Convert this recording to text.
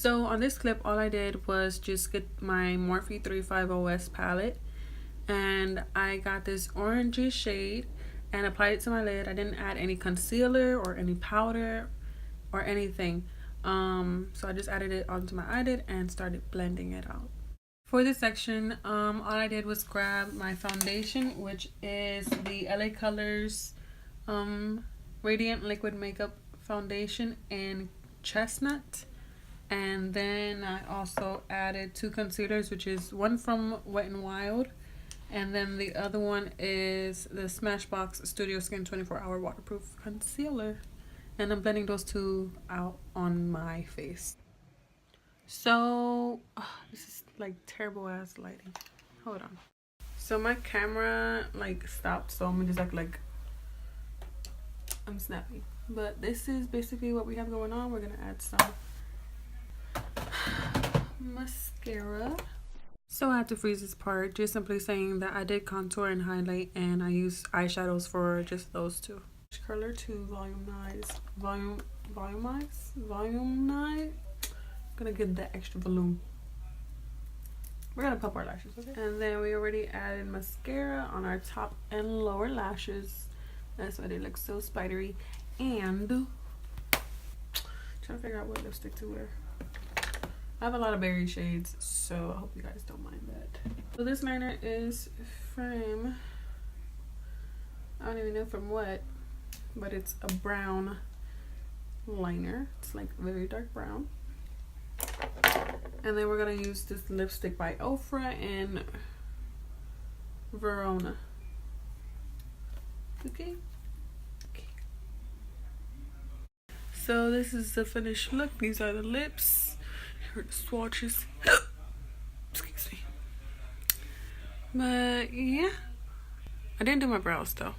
So on this clip, all I did was just get my Morphe 350S palette, and I got this orangey shade and applied it to my lid. I didn't add any concealer or any powder or anything. So I just added it onto my eyelid and started blending it out. For this section, all I did was grab my foundation, which is the LA Colors Radiant Liquid Makeup Foundation in Chestnut. And then I also added 2 concealers, which is one from Wet n Wild, and then the other one is the Smashbox Studio Skin 24-Hour Waterproof Concealer. And I'm blending those 2 out on my face. So, this is like terrible ass lighting. Hold on. So my camera like stopped, so I'm just like I'm snappy. But this is basically what we have going on. We're gonna add some mascara. So I had to freeze this part, just simply saying that I did contour and highlight, and I used eyeshadows for just those 2. Curler to volumize. Gonna get that extra volume. We're gonna pump our lashes, okay? And then we already added mascara on our top and lower lashes. That's why they look so spidery. And trying to figure out what lipstick to wear. I have a lot of berry shades, so I hope you guys don't mind that. So this liner is from, I don't even know from what, but it's a brown liner. It's like very dark brown. And then we're gonna use this lipstick by Ofra in Verona. Okay. So this is the finished look. These are the lips. Here are the swatches. Excuse me. But yeah, I didn't do my brows though.